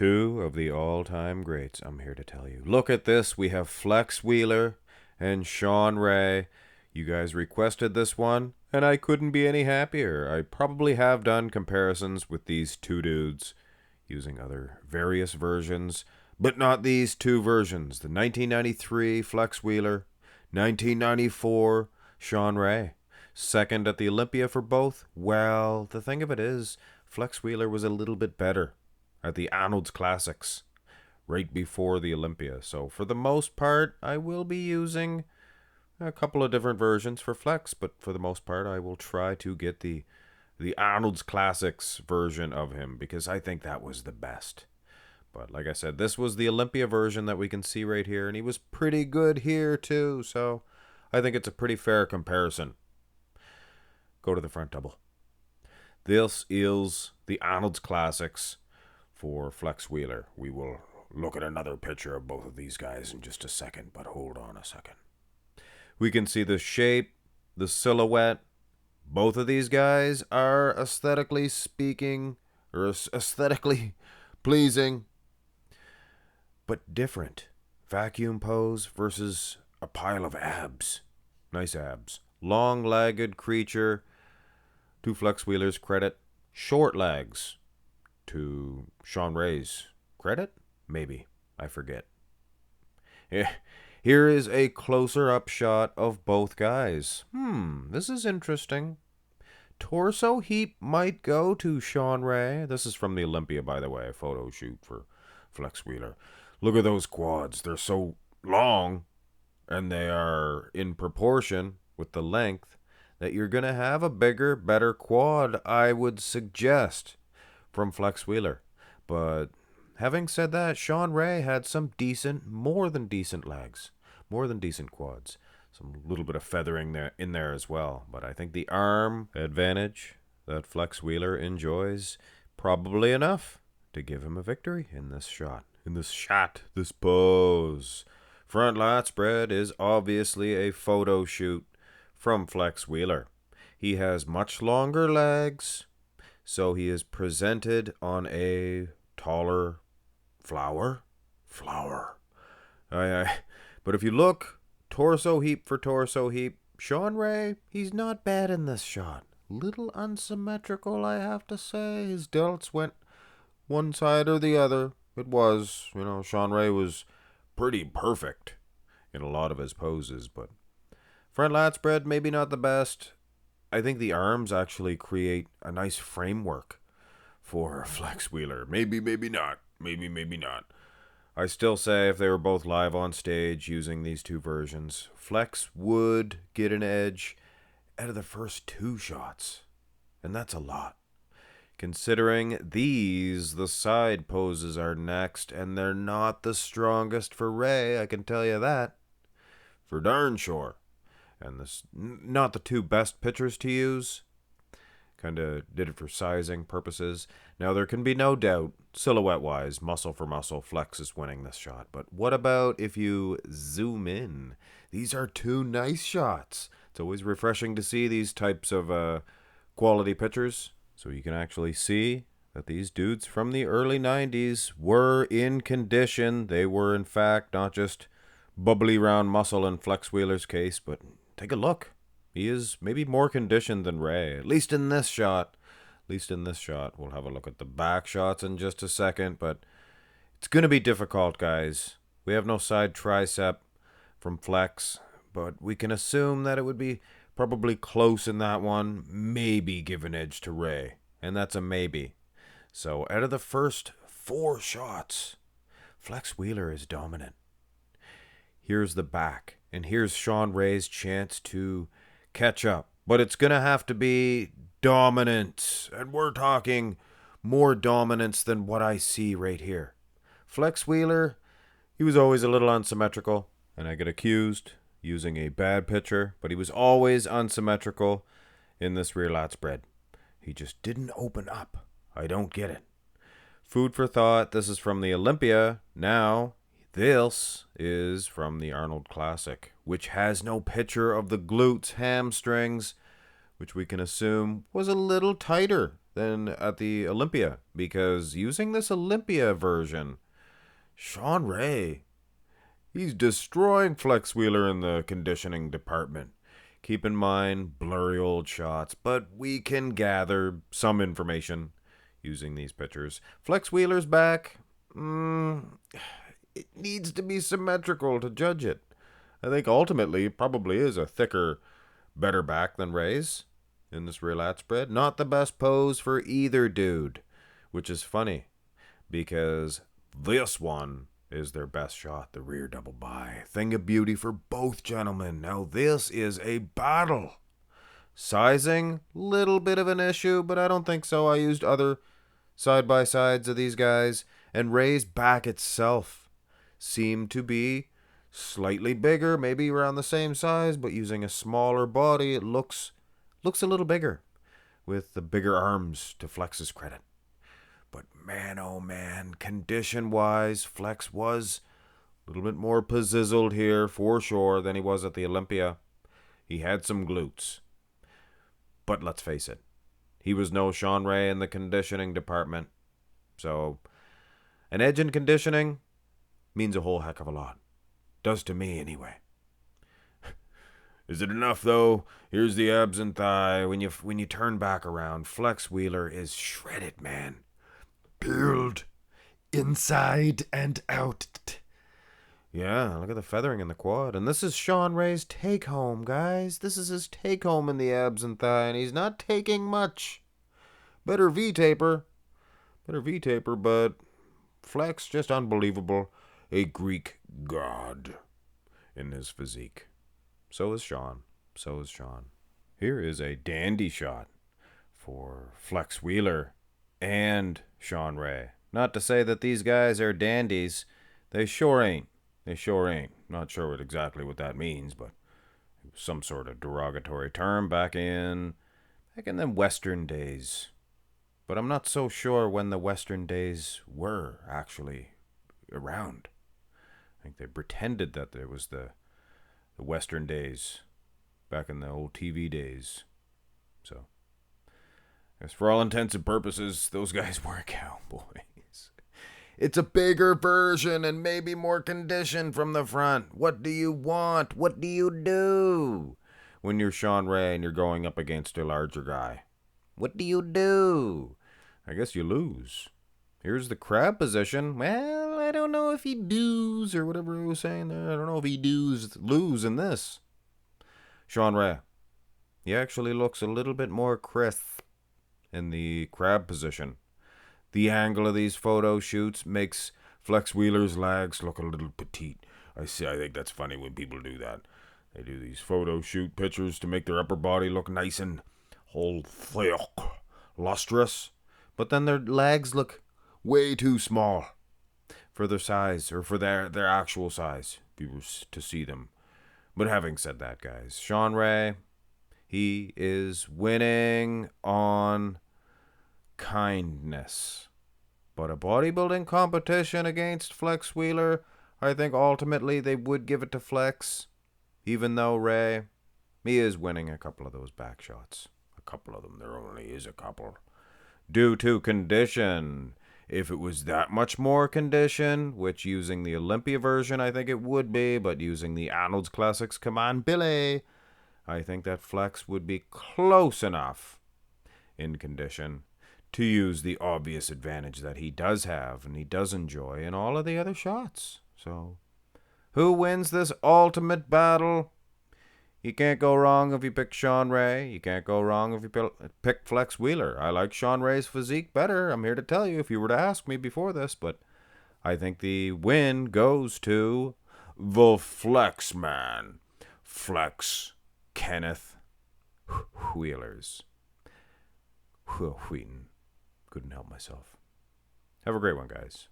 Two of the all-time greats, I'm here to tell you. Look at this. We have Flex Wheeler and Shawn Ray. You guys requested this one, and I couldn't be any happier. I probably have done comparisons with these two dudes using other various versions, but not these two versions. The 1993 Flex Wheeler, 1994 Shawn Ray. Second at the Olympia for both. Well, the thing of it is, Flex Wheeler was a little bit better at the Arnold's Classics right before the Olympia. So for the most part, I will be using a couple of different versions for Flex, but for the most part, I will try to get the Arnold's Classics version of him because I think that was the best. But like I said, this was the Olympia version that we can see right here, and he was pretty good here too, so I think it's a pretty fair comparison. Go to the front double. This is the Arnold's Classics for Flex Wheeler. We will look at another picture of both of these guys in just a second, but hold on a second. We can see the shape, the silhouette. Both of these guys are aesthetically speaking, or aesthetically pleasing, but different. Vacuum pose versus a pile of abs. Nice abs. Long-legged creature, to Flex Wheeler's credit. Short legs, to Shawn Ray's credit? Maybe. I forget. Here is a closer-up shot of both guys. This is interesting. Torso heap might go to Shawn Ray. This is from the Olympia, by the way, a photo shoot for Flex Wheeler. Look at those quads. They're so long, and they are in proportion with the length that you're going to have a bigger, better quad, I would suggest, from Flex Wheeler. But having said that, Shawn Ray had some decent, more than decent legs, more than decent quads. Some little bit of feathering there in there as well. But I think the arm advantage that Flex Wheeler enjoys probably enough to give him a victory in this shot. This pose. Front lat spread is obviously a photo shoot from Flex Wheeler. He has much longer legs, so he is presented on a taller flower. But if you look, torso heap for torso heap, Shawn Ray, he's not bad in this shot. Little unsymmetrical, I have to say. His delts went one side or the other. It was, Shawn Ray was pretty perfect in a lot of his poses, but front lat spread, maybe not the best. I think the arms actually create a nice framework for Flex Wheeler. Maybe not. Maybe not. I still say if they were both live on stage using these two versions, Flex would get an edge out of the first two shots. And that's a lot. Considering the side poses are next, and they're not the strongest for Ray, I can tell you that. For darn sure. And this, not the two best pictures to use. Kind of did it for sizing purposes. Now, there can be no doubt, silhouette-wise, muscle for muscle, Flex is winning this shot. But what about if you zoom in? These are two nice shots. It's always refreshing to see these types of quality pictures. So you can actually see that these dudes from the early 90s were in condition. They were, in fact, not just bubbly round muscle in Flex Wheeler's case, but take a look. He is maybe more conditioned than Ray, at least in this shot. We'll have a look at the back shots in just a second, but it's going to be difficult, guys. We have no side tricep from Flex, but we can assume that it would be probably close in that one, maybe give an edge to Ray, and that's a maybe. So out of the first four shots, Flex Wheeler is dominant. Here's the back, and here's Shawn Ray's chance to catch up. But it's going to have to be dominant, and we're talking more dominance than what I see right here. Flex Wheeler, he was always a little unsymmetrical, and I get accused using a bad picture, but he was always unsymmetrical in this rear lat spread. He just didn't open up. I don't get it. Food for thought. This is from the Olympia. Now, this is from the Arnold Classic, which has no picture of the glutes, hamstrings, which we can assume was a little tighter than at the Olympia, because using this Olympia version, Shawn Ray, he's destroying Flex Wheeler in the conditioning department. Keep in mind, blurry old shots, but we can gather some information using these pictures. Flex Wheeler's back, it needs to be symmetrical to judge it. I think ultimately it probably is a thicker, better back than Ray's in this rear lat spread. Not the best pose for either dude, which is funny because this one is their best shot, the rear double bi. Thing of beauty for both gentlemen. Now this is a battle. Sizing, little bit of an issue, but I don't think so. I used other side-by-sides of these guys, and Ray's back itself seemed to be slightly bigger, maybe around the same size, but using a smaller body, it looks a little bigger, with the bigger arms to Flex's credit. But man, oh man, condition-wise, Flex was a little bit more pizzizzled here, for sure, than he was at the Olympia. He had some glutes. But let's face it, he was no Shawn Ray in the conditioning department. So, an edge in conditioning means a whole heck of a lot. Does to me, anyway. Is it enough, though? Here's the abs and thigh. When you turn back around, Flex Wheeler is shredded, man. Build inside and out. Yeah, look at the feathering in the quad. And this is Shawn Ray's take-home, guys. This is his take-home in the abs and thigh, and he's not taking much. Better V-taper, but Flex, just unbelievable. A Greek god in his physique. So is Shawn. Here is a dandy shot for Flex Wheeler and Shawn Ray. Not to say that these guys are dandies. They sure ain't. Not sure exactly what that means, but it was some sort of derogatory term back in the Western days. But I'm not so sure when the Western days were actually around. I think they pretended that there was the Western days back in the old TV days. So, I guess for all intents and purposes, those guys were cowboys. It's a bigger version and maybe more conditioned from the front. What do you want? What do you do when you're Shawn Ray and you're going up against a larger guy? What do you do? I guess you lose. Here's the crab position. Well, I don't know if he does or whatever he was saying there. I don't know if he does lose in this. Shawn Ray, he actually looks a little bit more crisp in the crab position. The angle of these photo shoots makes Flex Wheeler's legs look a little petite. I think that's funny when people do that. They do these photo shoot pictures to make their upper body look nice and whole thick, lustrous. But then their legs look way too small for their size, or for their actual size, if you were to see them. But having said that, guys, Shawn Ray, he is winning on kindness. But a bodybuilding competition against Flex Wheeler, I think ultimately they would give it to Flex, even though Ray, he is winning a couple of those back shots. A couple of them. There only is a couple. Due to condition. If it was that much more condition, which using the Olympia version I think it would be, but using the Arnold Classics, come on Billy, I think that Flex would be close enough in condition to use the obvious advantage that he does have and he does enjoy in all of the other shots. So, who wins this ultimate battle? You can't go wrong if you pick Shawn Ray. You can't go wrong if you pick Flex Wheeler. I like Shawn Ray's physique better. I'm here to tell you if you were to ask me before this, but I think the win goes to the Flex Man. Flex Kenneth Wheelers. Wheaton. Couldn't help myself. Have a great one, guys.